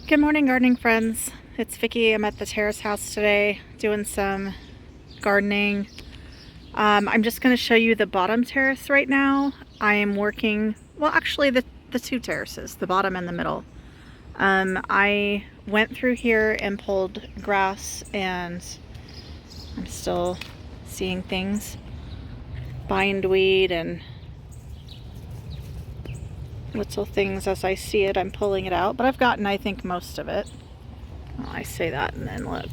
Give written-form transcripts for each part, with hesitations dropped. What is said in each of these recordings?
Good morning, gardening friends. It's Vicki. I'm at the terrace house today doing some gardening. I'm just going to show you the bottom terrace right now. I am working, well, actually the two terraces, the bottom and the middle. I went through here and pulled grass, and I'm still seeing things. Bindweed and little things as I see it. I'm pulling it out, but I've gotten, I think, most of it. Well, I say that and then look.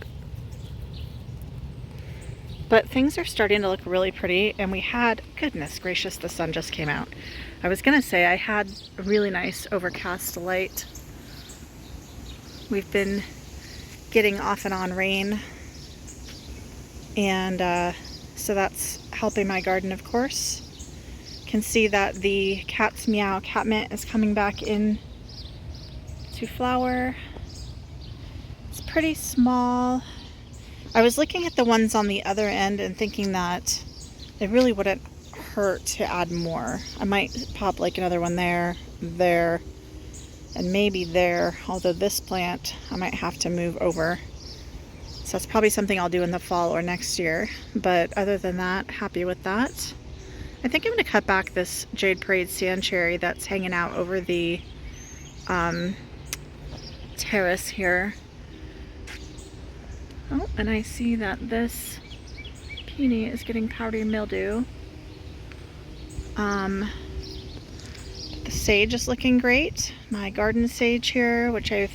But things are starting to look really pretty, and we had, goodness gracious, the sun just came out. I was gonna say I had a really nice overcast light. We've been getting off and on rain, and so that's helping my garden, of course. Can see that the cat's meow catmint is coming back in to flower. It's pretty small. I was looking at the ones on the other end and thinking that it really wouldn't hurt to add more. I might pop like another one there, and maybe there, although this plant I might have to move over. So that's probably something I'll do in the fall or next year. But other than that, happy with that. I think I'm going to cut back this Jade Parade sand cherry that's hanging out over the terrace here. Oh, and I see that this peony is getting powdery mildew. The sage is looking great. My garden sage here, which I've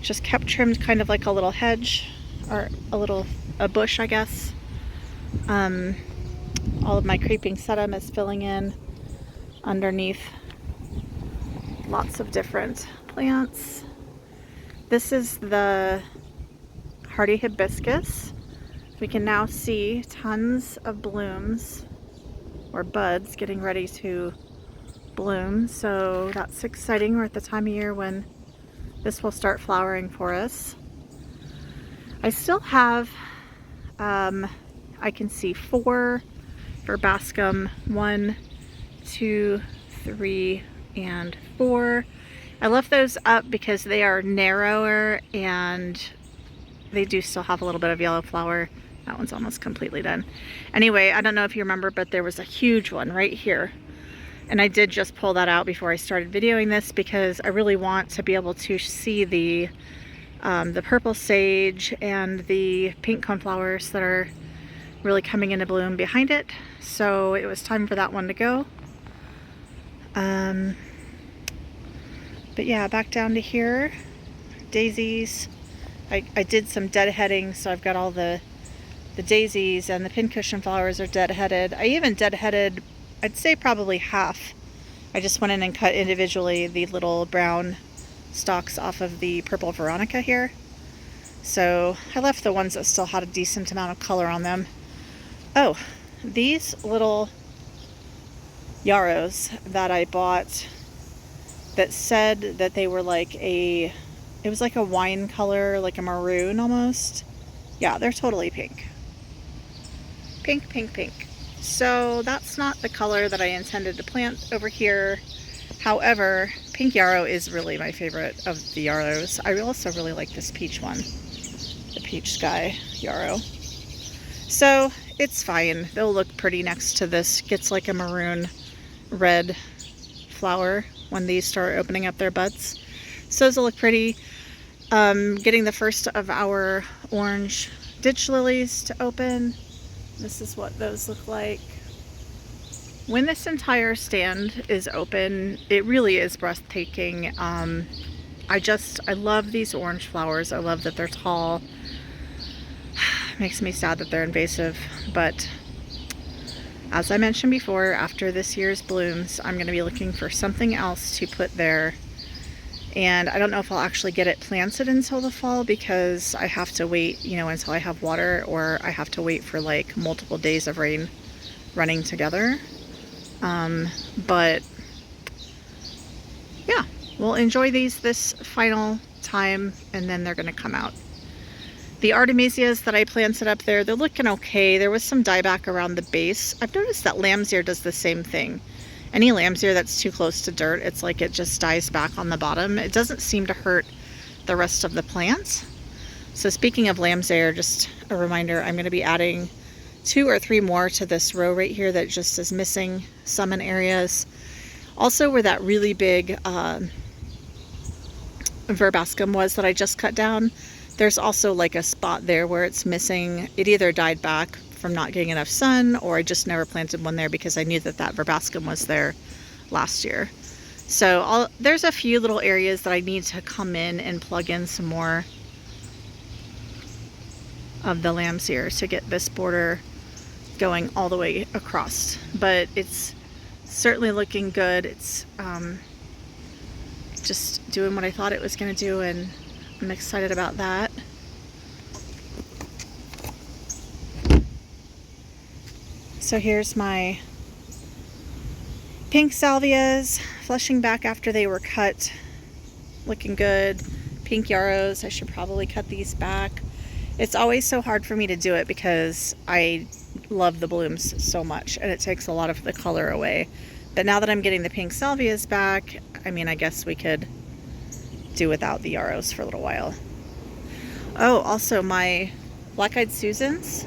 just kept trimmed kind of like a little hedge, or a bush, I guess. All of my creeping sedum is filling in underneath lots of different plants. This is the hardy hibiscus. We can now see tons of blooms or buds getting ready to bloom, so that's exciting. We're at the time of year when this will start flowering for us. I still have, I can see 4 verbascum, 1, 2, 3, and 4. I left those up because they are narrower and they do still have a little bit of yellow flower. That one's almost completely done. Anyway, I don't know if you remember, but there was a huge one right here. And I did just pull that out before I started videoing this because I really want to be able to see the purple sage and the pink coneflowers that are really coming into bloom behind it. So it was time for that one to go. But yeah, back down to here. Daisies. I did some deadheading, so I've got all the daisies, and the pincushion flowers are deadheaded. I even deadheaded, I'd say probably half. I just went in and cut individually the little brown stalks off of the purple veronica here. So I left the ones that still had a decent amount of color on them. Oh, these little yarrows that I bought that said that they were like it was like a wine color, like a maroon almost. Yeah, they're totally pink. Pink, pink, pink. So that's not the color that I intended to plant over here. However, pink yarrow is really my favorite of the yarrows. I also really like this peach one, the peach sky yarrow. So it's fine. They'll look pretty next to this. Gets like a maroon red flower when these start opening up their buds. So those will look pretty. Getting the first of our orange ditch lilies to open. This is what those look like. When this entire stand is open, it really is breathtaking. I love these orange flowers. I love that they're tall. Makes me sad that they're invasive, but as I mentioned before, after this year's blooms, I'm going to be looking for something else to put there. And I don't know if I'll actually get it planted until the fall because I have to wait, until I have water, or I have to wait for like multiple days of rain running together. But yeah, we'll enjoy these this final time, and then they're going to come out. The artemisias that I planted up there, they're looking okay. There was some dieback around the base. I've noticed that lamb's ear does the same thing. Any lamb's ear that's too close to dirt, it's like it just dies back on the bottom. It doesn't seem to hurt the rest of the plant. So speaking of lamb's ear, just a reminder, I'm going to be adding 2 or 3 more to this row right here that just is missing some in areas. Also where that really big verbascum was that I just cut down, there's also like a spot there where it's missing. It either died back from not getting enough sun, or I just never planted one there because I knew that that verbascum was there last year. So there's a few little areas that I need to come in and plug in some more of the lamb's ear to get this border going all the way across. But it's certainly looking good. It's just doing what I thought it was going to do, and I'm excited about that. So here's my pink salvias, flushing back after they were cut, looking good. Pink yarrows, I should probably cut these back. It's always so hard for me to do it because I love the blooms so much, and it takes a lot of the color away. But now that I'm getting the pink salvias back, I mean, I guess we could do without the yarrows for a little while. Oh, also my black-eyed Susans.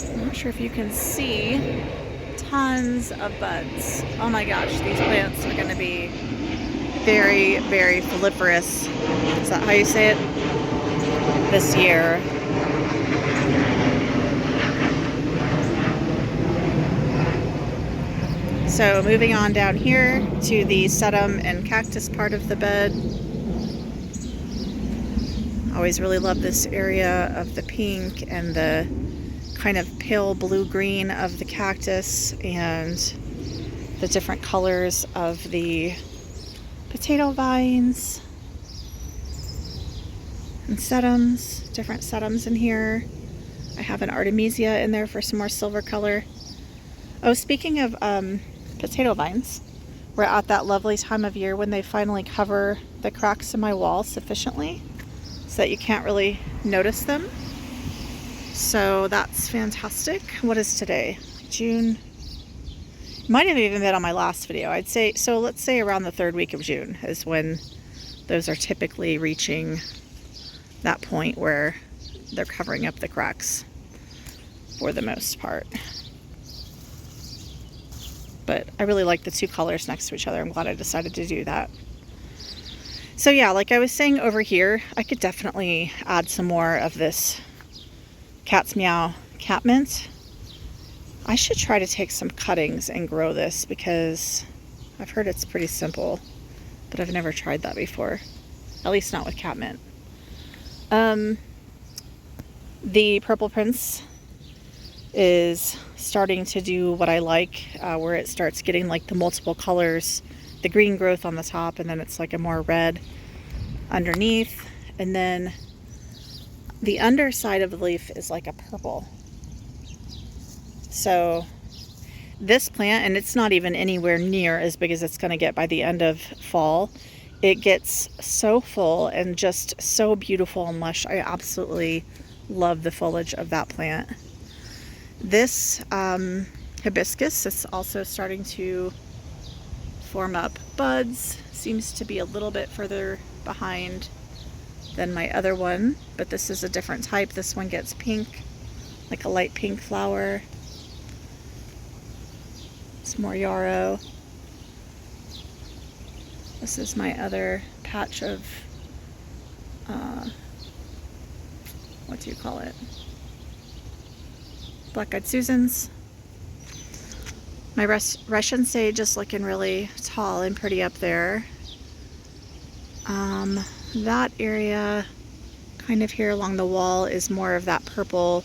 I'm not sure if you can see, tons of buds. Oh my gosh, these plants are going to be very, very proliferous. Is that how you say it? This year. So moving on down here to the sedum and cactus part of the bed. Always really love this area of the pink and the kind of pale blue-green of the cactus and the different colors of the potato vines and sedums, different sedums in here. I have an artemisia in there for some more silver color. Oh, speaking of potato vines, we're at that lovely time of year when they finally cover the cracks in my wall sufficiently so that you can't really notice them. So that's fantastic. What is today? June. Might have even been on my last video. I'd say, so let's say around the 3rd week of June is when those are typically reaching that point where they're covering up the cracks for the most part. But I really like the 2 colors next to each other. I'm glad I decided to do that. So yeah, like I was saying over here, I could definitely add some more of this Cat's Meow catmint. I should try to take some cuttings and grow this because I've heard it's pretty simple, but I've never tried that before, at least not with catmint. The Purple Prince is starting to do what I like, where it starts getting like the multiple colors, the green growth on the top, and then it's like a more red underneath, and then the underside of the leaf is like a purple. So this plant, and it's not even anywhere near as big as it's going to get by the end of fall, it gets so full and just so beautiful and lush. I absolutely love the foliage of that plant. This hibiscus is also starting to form up buds. Seems to be a little bit further behind than my other one, but this is a different type. This one gets pink, like a light pink flower. Some more yarrow. This is my other patch of, what do you call it? Black-eyed Susans. My Russian sage is looking really tall and pretty up there. That area kind of here along the wall is more of that purple,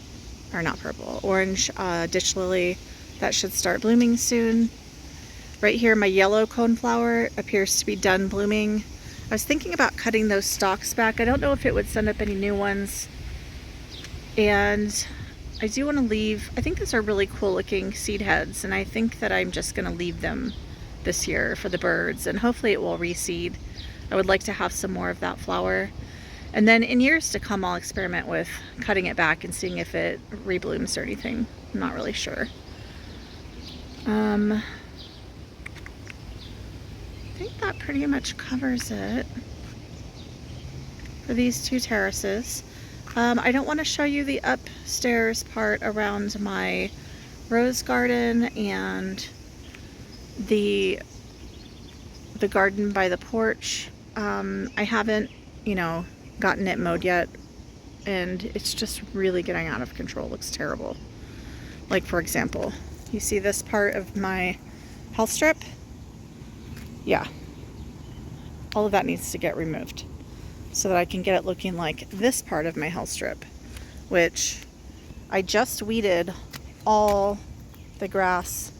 or not purple, orange ditch lily that should start blooming soon. Right here, my yellow coneflower appears to be done blooming. I was thinking about cutting those stalks back. I don't know if it would send up any new ones. And I do want to leave, I think those are really cool looking seed heads, and I think that I'm just going to leave them this year for the birds, and hopefully it will reseed. I would like to have some more of that flower. And then in years to come, I'll experiment with cutting it back and seeing if it reblooms or anything. I'm not really sure. I think that pretty much covers it. for these two terraces. I don't want to show you the upstairs part around my rose garden and the garden by the porch. I haven't, gotten it mowed yet, and it's just really getting out of control. It looks terrible. Like, for example, you see this part of my health strip? Yeah. All of that needs to get removed so that I can get it looking like this part of my health strip, which I just weeded all the grass,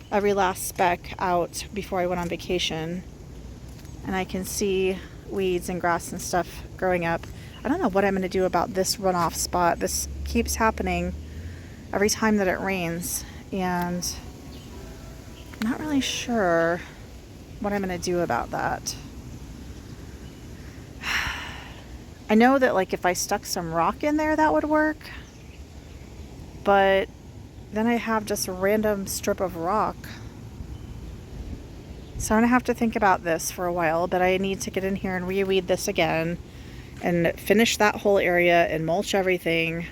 every last speck out before I went on vacation, and I can see weeds and grass and stuff growing up. I don't know what I'm going to do about this runoff spot. This keeps happening every time that it rains, and I'm not really sure what I'm going to do about that. I know that, like, if I stuck some rock in there, that would work, but then I have just a random strip of rock. So I'm going to have to think about this for a while, but I need to get in here and reweed this again and finish that whole area and mulch everything.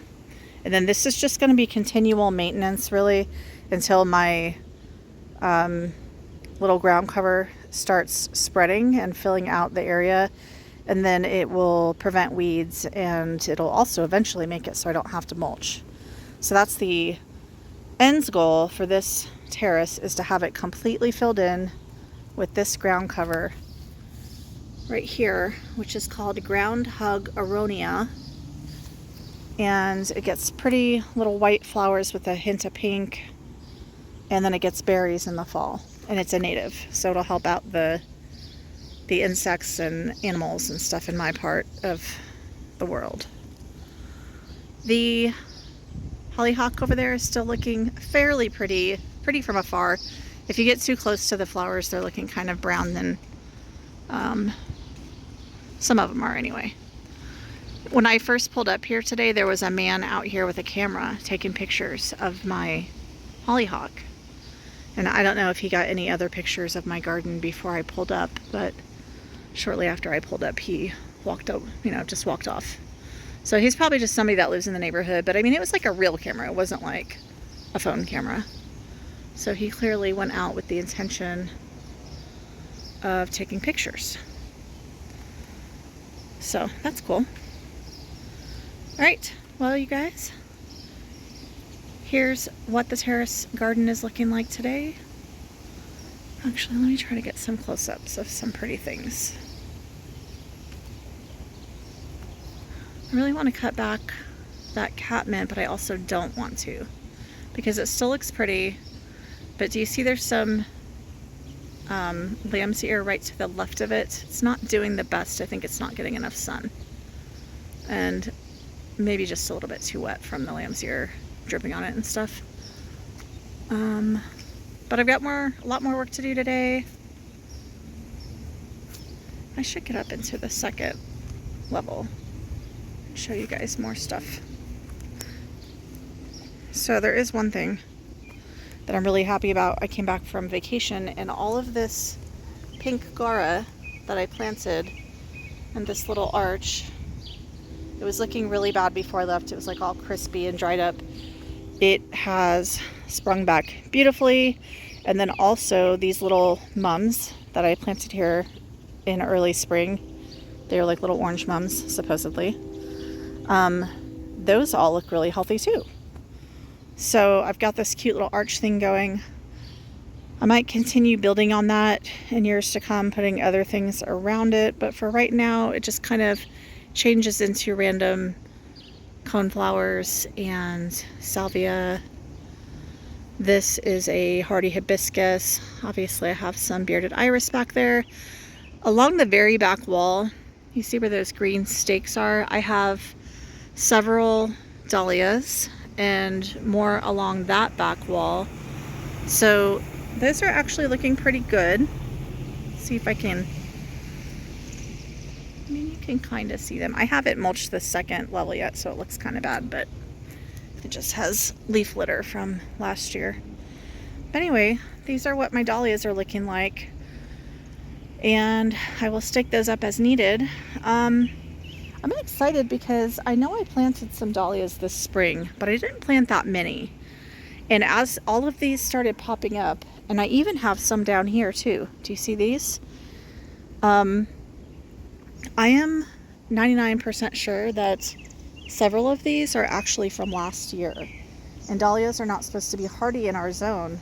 And then this is just going to be continual maintenance, really, until my little ground cover starts spreading and filling out the area. And then it will prevent weeds, and it'll also eventually make it so I don't have to mulch. So that's the end goal for this terrace, is to have it completely filled in with this ground cover right here, which is called Ground Hug Aronia. And it gets pretty little white flowers with a hint of pink, and then it gets berries in the fall. And it's a native, so it'll help out the insects and animals and stuff in my part of the world. The hollyhock over there is still looking fairly pretty from afar. If you get too close to the flowers, they're looking kind of brown, then some of them are anyway. When I first pulled up here today, there was a man out here with a camera taking pictures of my hollyhock. And I don't know if he got any other pictures of my garden before I pulled up, but shortly after I pulled up, he walked up, just walked off. So he's probably just somebody that lives in the neighborhood, but I mean, it was like a real camera. It wasn't like a phone camera. So he clearly went out with the intention of taking pictures. So that's cool. All right, well, you guys, here's what the terrace garden is looking like today. Actually, let me try to get some close-ups of some pretty things. I really want to cut back that catmint, but I also don't want to, because it still looks pretty. But do you see there's some lamb's ear right to the left of it? It's not doing the best. I think it's not getting enough sun. And maybe just a little bit too wet from the lamb's ear dripping on it and stuff. But I've got a lot more work to do today. I should get up into the second level and show you guys more stuff. So there is one thing that I'm really happy about. I came back from vacation, and all of this pink Gara that I planted in this little arch, it was looking really bad before I left. It was like all crispy and dried up. It has sprung back beautifully. And then also these little mums that I planted here in early spring, they're like little orange mums, supposedly. Those all look really healthy too. So I've got this cute little arch thing going. I might continue building on that in years to come, putting other things around it. But for right now, it just kind of changes into random coneflowers and salvia. This is a hardy hibiscus. Obviously, I have some bearded iris back there. Along the very back wall, you see where those green stakes are? I have several dahlias and more along that back wall. So those are actually looking pretty good. Let's see if I can, I mean, you can kind of see them. I haven't mulched the second level yet, so it looks kind of bad, but it just has leaf litter from last year. But anyway, these are what my dahlias are looking like, and I will stick those up as needed. I'm excited because I know I planted some dahlias this spring, but I didn't plant that many. And as all of these started popping up, and I even have some down here too. Do you see these? I am 99% sure that several of these are actually from last year. And dahlias are not supposed to be hardy in our zone.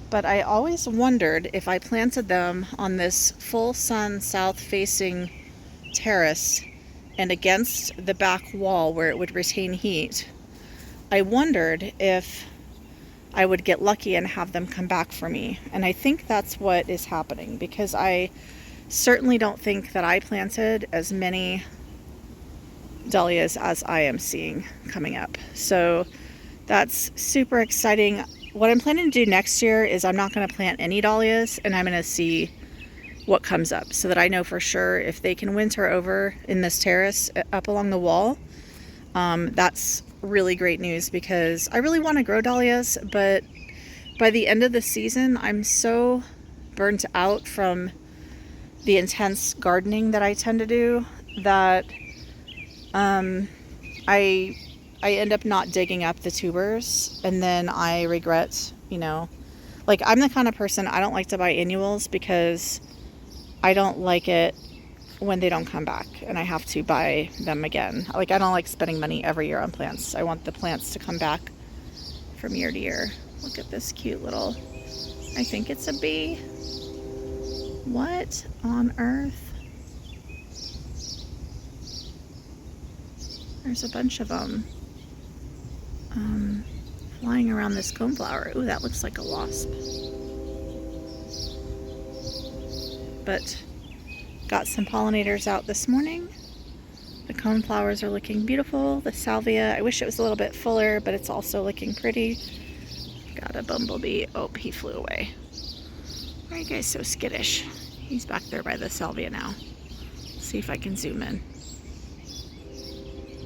But I always wondered if I planted them on this full sun south facing terrace and against the back wall where it would retain heat, I wondered if I would get lucky and have them come back for me. And I think that's what is happening, because I certainly don't think that I planted as many dahlias as I am seeing coming up. So that's super exciting. What I'm planning to do next year is I'm not going to plant any dahlias, and I'm going to see what comes up so that I know for sure if they can winter over in this terrace up along the wall. That's really great news, because I really want to grow dahlias, but by the end of the season, I'm so burnt out from the intense gardening that I tend to do that I end up not digging up the tubers, and then I regret, like I'm the kind of person, I don't like to buy annuals because I don't like it when they don't come back and I have to buy them again. Like, I don't like spending money every year on plants. I want the plants to come back from year to year. Look at this cute little, I think it's a bee. What on earth? There's a bunch of them flying around this coneflower. Ooh, that looks like a wasp. But got some pollinators out this morning. The coneflowers are looking beautiful. The salvia, I wish it was a little bit fuller, but it's also looking pretty. Got a bumblebee. Oh, he flew away. Why are you guys so skittish? He's back there by the salvia now. Let's see if I can zoom in.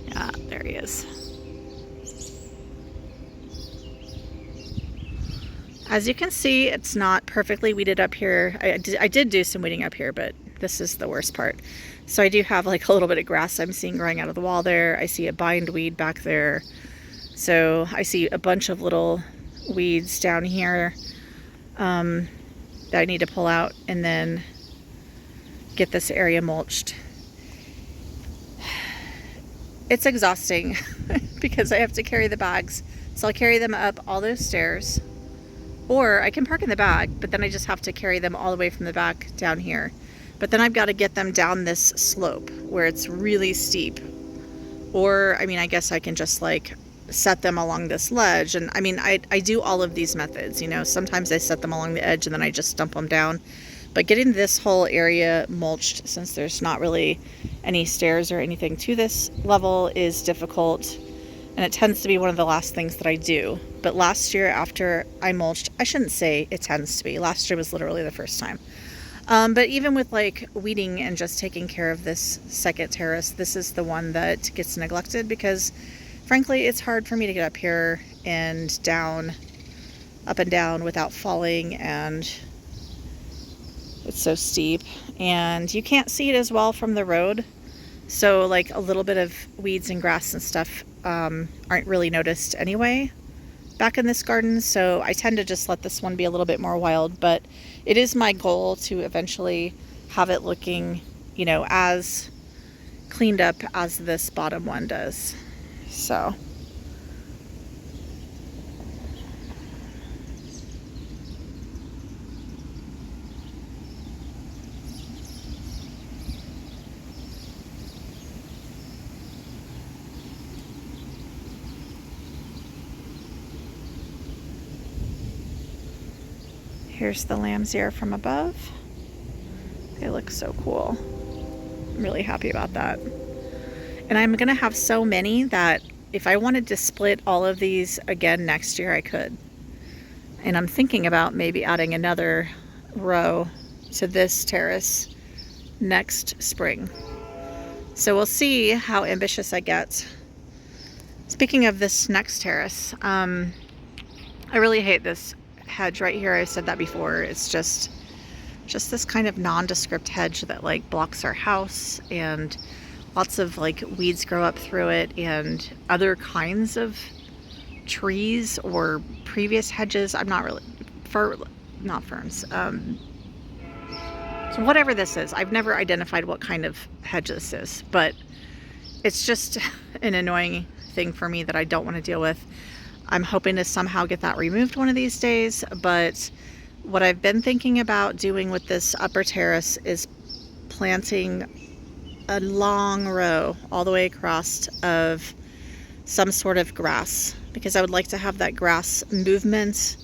Yeah, there he is. As you can see, it's not perfectly weeded up here. I did do some weeding up here, but this is the worst part. So I do have like a little bit of grass I'm seeing growing out of the wall there. I see a bindweed back there. So I see a bunch of little weeds down here that I need to pull out and then get this area mulched. It's exhausting because I have to carry the bags. So I'll carry them up all those stairs. Or I can park in the back, but then I just have to carry them all the way from the back down here. But then I've got to get them down this slope where it's really steep. Or, I mean, I guess I can just like set them along this ledge. And I mean, I do all of these methods, sometimes I set them along the edge and then I just dump them down. But getting this whole area mulched, since there's not really any stairs or anything to this level, is difficult. And it tends to be one of the last things that I do. But last year after I mulched, I shouldn't say it tends to be. Last year was literally the first time. But even with like weeding and just taking care of this second terrace, this is the one that gets neglected because frankly, it's hard for me to get up here and down, up and down without falling, and it's so steep and you can't see it as well from the road. So like a little bit of weeds and grass and stuff aren't really noticed anyway back in this garden. So I tend to just let this one be a little bit more wild, but it is my goal to eventually have it looking, as cleaned up as this bottom one does. So here's the lamb's ear from above. They look so cool. I'm really happy about that. And I'm gonna have so many that if I wanted to split all of these again next year, I could. And I'm thinking about maybe adding another row to this terrace next spring. So we'll see how ambitious I get. Speaking of this next terrace, I really hate this hedge right here. I said that before. It's just this kind of nondescript hedge that like blocks our house, and lots of like weeds grow up through it, and other kinds of trees or previous hedges. I'm not really, not ferns. So whatever this is, I've never identified what kind of hedge this is, but it's just an annoying thing for me that I don't want to deal with. I'm hoping to somehow get that removed one of these days, but what I've been thinking about doing with this upper terrace is planting a long row all the way across of some sort of grass, because I would like to have that grass movement.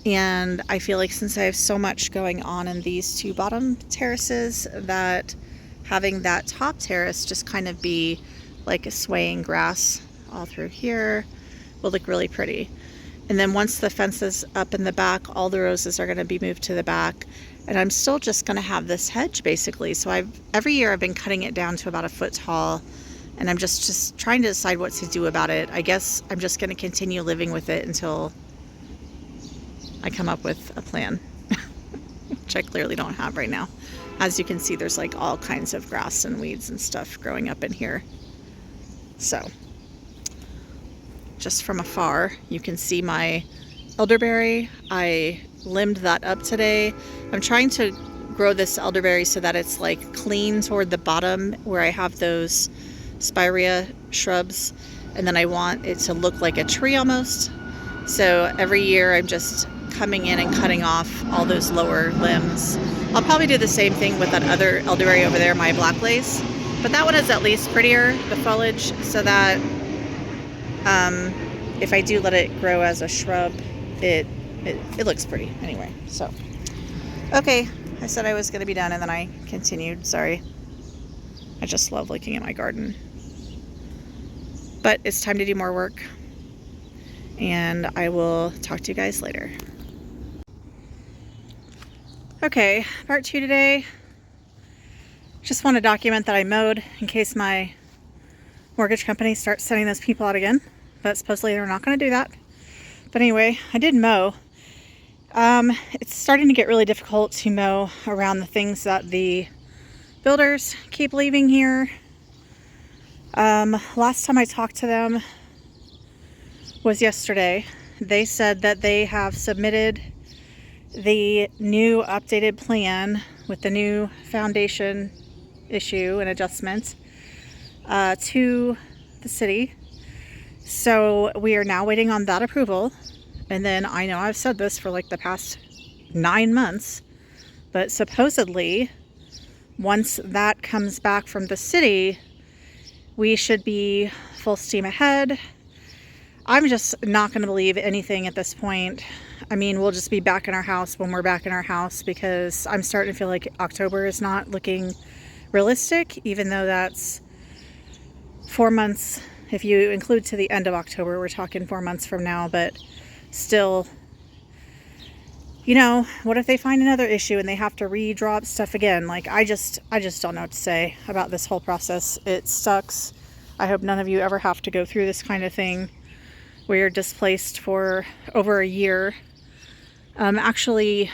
And I feel like since I have so much going on in these two bottom terraces, that having that top terrace just kind of be like a swaying grass all through here will look really pretty. And then once the fence is up in the back, all the roses are going to be moved to the back, and I'm still just going to have this hedge basically. So every year I've been cutting it down to about a foot tall, and I'm just trying to decide what to do about it. I guess I'm just going to continue living with it until I come up with a plan, which I clearly don't have right now. As you can see, there's like all kinds of grass and weeds and stuff growing up in here. So just from afar, you can see my elderberry. I limbed that up today. I'm trying to grow this elderberry so that it's like clean toward the bottom where I have those spirea shrubs, and then I want it to look like a tree almost. So every year I'm just coming in and cutting off all those lower limbs. I'll probably do the same thing with that other elderberry over there, my black lace, but that one is at least prettier, the foliage, so that if I do let it grow as a shrub, it looks pretty anyway. So okay, I said I was going to be done and then I continued. Sorry, I just love looking at my garden, but it's time to do more work, and I will talk to you guys later. Okay, part 2 today. Just want to document that I mowed in case my mortgage company starts sending those people out again, but supposedly they're not going to do that. But anyway, I did mow. It's starting to get really difficult to mow around the things that the builders keep leaving here. Last time I talked to them was yesterday. They said that they have submitted the new updated plan with the new foundation issue and adjustment to the city. So we are now waiting on that approval. And then I know I've said this for like the past 9 months, but supposedly once that comes back from the city, we should be full steam ahead. I'm just not going to believe anything at this point. I mean, we'll just be back in our house when we're back in our house, because I'm starting to feel like October is not looking realistic, even though that's 4 months. If you include to the end of October, we're talking 4 months from now, but still, you know, what if they find another issue and they have to redraw up stuff again? Like, I just don't know what to say about this whole process. It sucks. I hope none of you ever have to go through this kind of thing where you're displaced for over a year. Actually,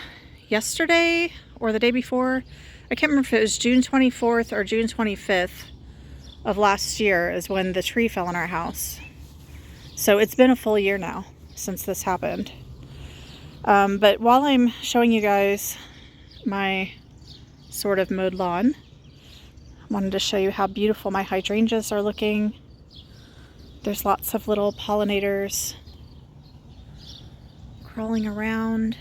yesterday or the day before, I can't remember if it was June 24th or June 25th of last year is when the tree fell in our house. So it's been a full year now since this happened. But while I'm showing you guys my sort of mowed lawn, I wanted to show you how beautiful my hydrangeas are looking. There's lots of little pollinators crawling around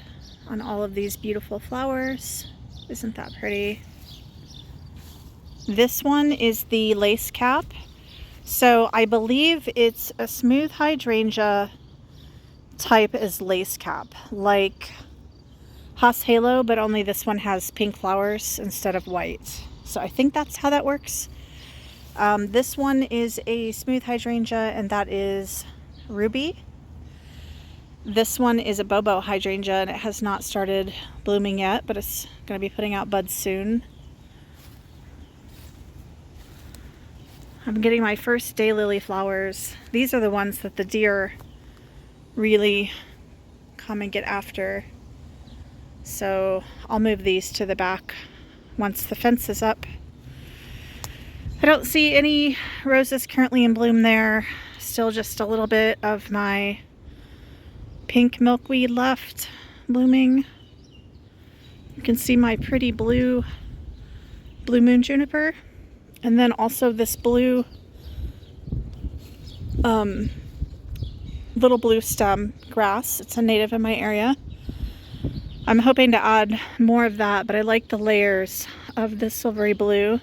on all of these beautiful flowers. Isn't that pretty? This one is the lace cap. So I believe it's a smooth hydrangea type as lace cap, like Haas Halo, but only this one has pink flowers instead of white. So I think that's how that works. This one is a smooth hydrangea, and that is Ruby. This one is a Bobo hydrangea, and it has not started blooming yet, but it's going to be putting out buds soon. I'm getting my first daylily flowers. These are the ones that the deer really come and get after. So I'll move these to the back once the fence is up. I don't see any roses currently in bloom there. Still just a little bit of my pink milkweed left blooming. You can see my pretty blue moon juniper, and then also this blue little blue stem grass. It's a native in my area. I'm hoping to add more of that, but I like the layers of the silvery blue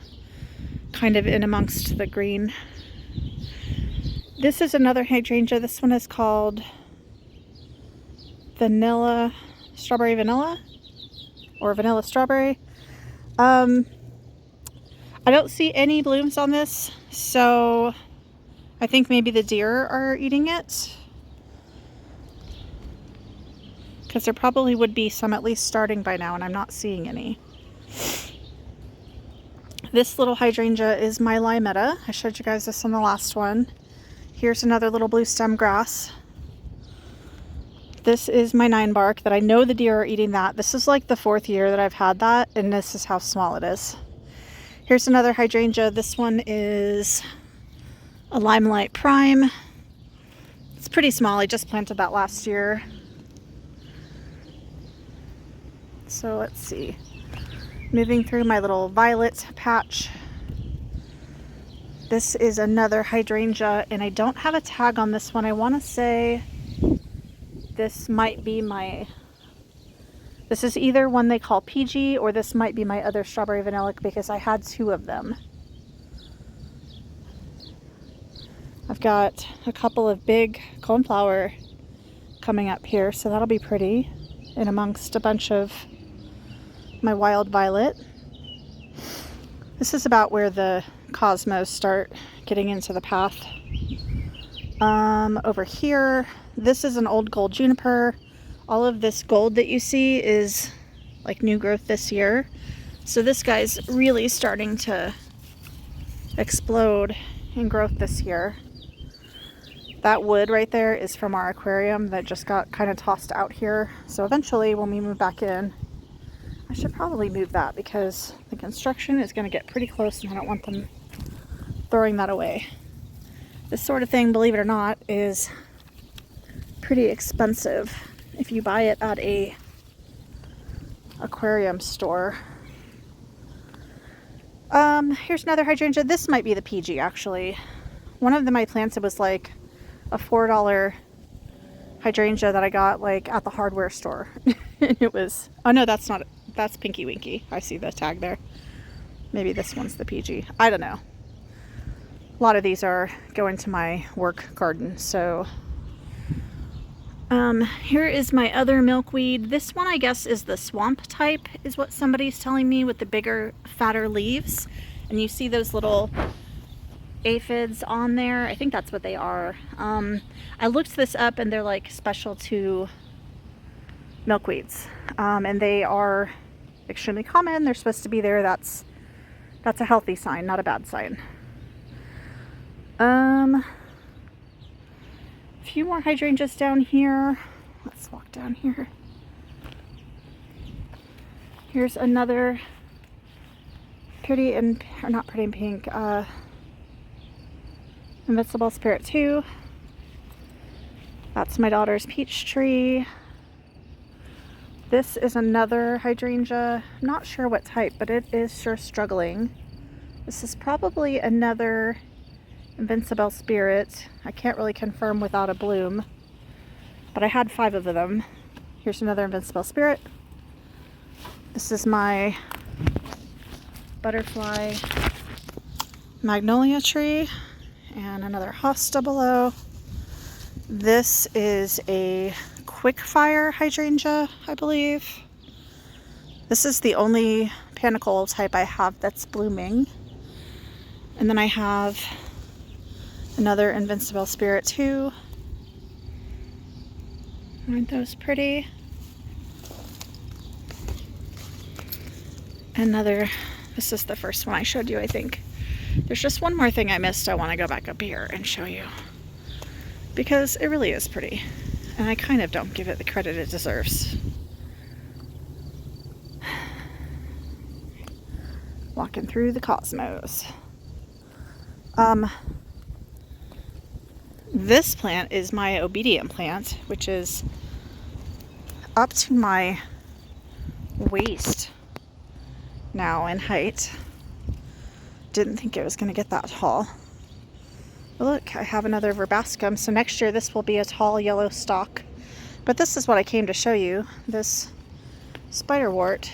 kind of in amongst the green. This is another hydrangea. This one is called strawberry vanilla, or vanilla strawberry. I don't see any blooms on this, so I think maybe the deer are eating it, because there probably would be some at least starting by now, and I'm not seeing any. This little hydrangea is my limetta. I showed you guys this on the last one. Here's another little blue stem grass. This is my 9-bark that I know the deer are eating that. This is like the 4th year that I've had that, and this is how small it is. Here's another hydrangea. This one is a Limelight Prime. It's pretty small. I just planted that last year. So let's see. Moving through my little violet patch. This is another hydrangea, and I don't have a tag on this one. I want to say this might be this is either one they call PG, or this might be my other strawberry vanilla, because I had 2 of them. I've got a couple of big coneflower coming up here, so that'll be pretty, in amongst a bunch of my wild violet. This is about where the cosmos start getting into the path. Over here, this is an old gold juniper. All of this gold that you see is like new growth this year. So this guy's really starting to explode in growth this year. That wood right there is from our aquarium that just got kind of tossed out here. So eventually when we move back in, I should probably move that, because the construction is going to get pretty close and I don't want them throwing that away. This sort of thing, believe it or not, is pretty expensive if you buy it at a aquarium store. Here's another hydrangea. This might be the PG, actually. One of them I planted was like a $4 hydrangea that I got like at the hardware store. And it was, oh no, that's not it. That's Pinky Winky. I see the tag there. Maybe this one's the PG. I don't know. A lot of these are going to my work garden. So here is my other milkweed. This one I guess is the swamp type, is what somebody's telling me, with the bigger, fatter leaves. And you see those little aphids on there. I think that's what they are. I looked this up, and they're like special to milkweeds. And they are extremely common. They're supposed to be there. That's a healthy sign, not a bad sign. A few more hydrangeas down here. Let's walk down here. Here's another pretty and, or not pretty and pink, Invincible Spirit 2. That's my daughter's peach tree. This is another hydrangea. I'm not sure what type, but it is sure struggling. This is probably another Invincible Spirit. I can't really confirm without a bloom, but I had 5 of them. Here's another Invincible Spirit. This is my butterfly magnolia tree, and another hosta below. This is a quick fire hydrangea, I believe. This is the only panicle type I have that's blooming. And then I have another Invincible Spirit 2. Aren't those pretty? This is the first one I showed you, I think. There's just one more thing I missed. I want to go back up here and show you, because it really is pretty, and I kind of don't give it the credit it deserves. Walking through the cosmos. This plant is my obedient plant, which is up to my waist now in height. Didn't think it was going to get that tall. But look, I have another verbascum, so next year this will be a tall yellow stalk. But this is what I came to show you, this spiderwort.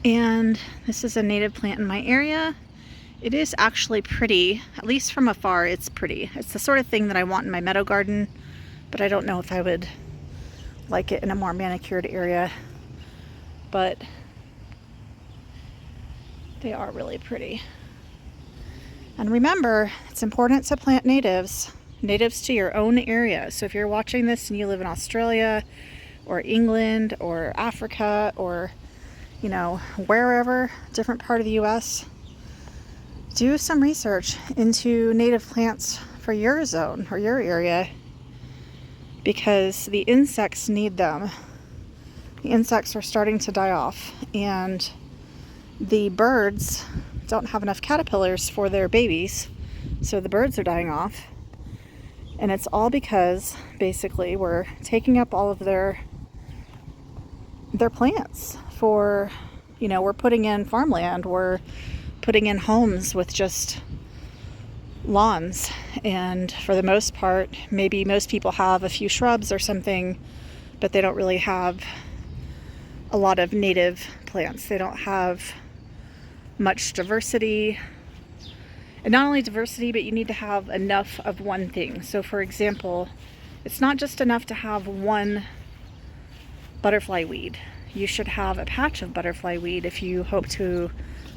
And this is a native plant in my area. It is actually pretty, at least from afar it's pretty. It's the sort of thing that I want in my meadow garden, but I don't know if I would like it in a more manicured area. But they are really pretty. And remember, it's important to plant natives to your own area. So if you're watching this and you live in Australia or England or Africa or, you know, wherever, different part of the US, do some research into native plants for your zone or your area, because the insects need them. The insects are starting to die off, and the birds don't have enough caterpillars for their babies, so the birds are dying off. And it's all because basically we're taking up all of their plants for, you know, we're putting in farmland, we're putting in homes with just lawns, and for the most part, maybe most people have a few shrubs or something, but they don't really have a lot of native plants. They don't have much diversity. And not only diversity, but you need to have enough of one thing. So for example, it's not just enough to have one butterfly weed. You should have a patch of butterfly weed if you hope to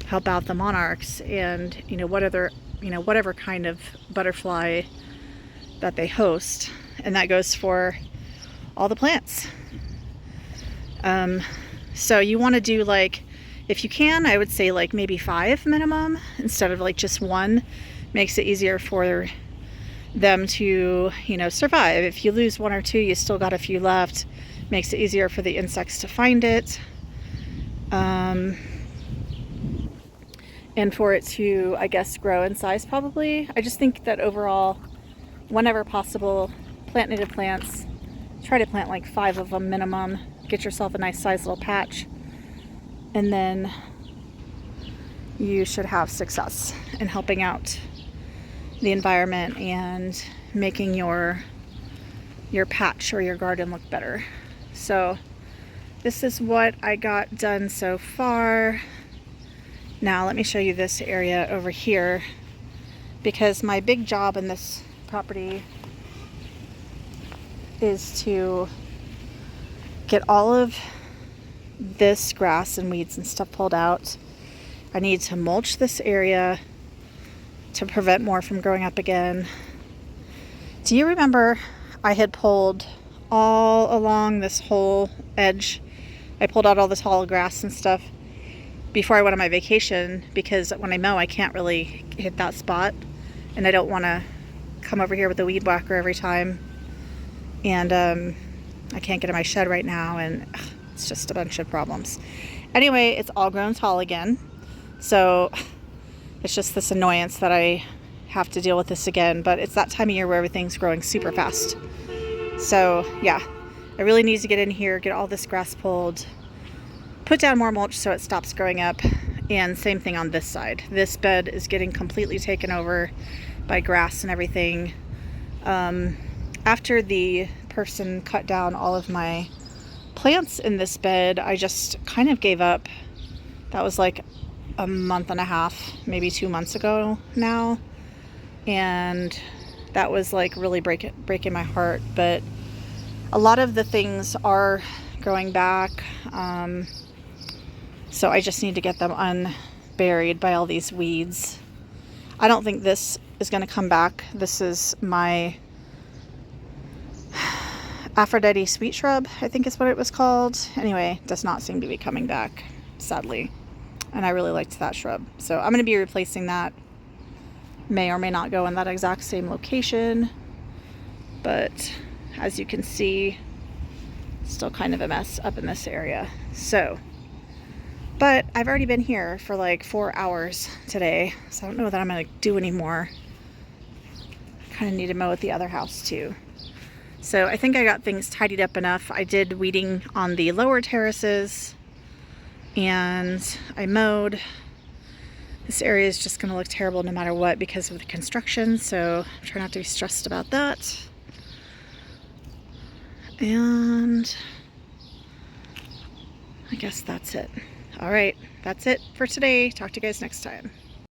help out the monarchs and, you know, whatever kind of butterfly that they host. And that goes for all the plants. So you want to do, like, if you can, I would say like maybe 5 minimum instead of like just 1. Makes it easier for them to, you know, survive. If you lose 1 or 2, you still got a few left. Makes it easier for the insects to find it. And for it to, I guess, grow in size probably. I just think that overall, whenever possible, plant native plants. Try to plant like 5 of them minimum. Get yourself a nice size little patch. And then you should have success in helping out the environment and making your patch or your garden look better. So this is what I got done so far. Now let me show you this area over here, because my big job in this property is to get all of this grass and weeds and stuff pulled out. I need to mulch this area to prevent more from growing up again. Do you remember I had pulled all along this whole edge? I pulled out all the tall grass and stuff before I went on my vacation, because when I mow I can't really hit that spot, and I don't want to come over here with a weed whacker every time. And I can't get in my shed right now, and it's just a bunch of problems. Anyway, it's all grown tall again. So it's just this annoyance that I have to deal with this again. But it's that time of year where everything's growing super fast. So yeah, I really need to get in here, get all this grass pulled, put down more mulch so it stops growing up. And same thing on this side. This bed is getting completely taken over by grass and everything. After the person cut down all of my plants in this bed, I just kind of gave up. That was like a month and a half, maybe 2 months ago now, and that was like really breaking my heart. But a lot of the things are growing back, so I just need to get them unburied by all these weeds. I don't think this is going to come back. This is my Aphrodite sweet shrub, I think is what it was called. Anyway, does not seem to be coming back, sadly. And I really liked that shrub. So I'm going to be replacing that. May or may not go in that exact same location. But as you can see, still kind of a mess up in this area. So But I've already been here for like 4 hours today, so I don't know that I'm gonna do any more. Kind of need to mow at the other house too. So I think I got things tidied up enough. I did weeding on the lower terraces and I mowed. This area is just gonna look terrible no matter what because of the construction, so I'm trying not to be stressed about that. And I guess that's it. All right, that's it for today. Talk to you guys next time.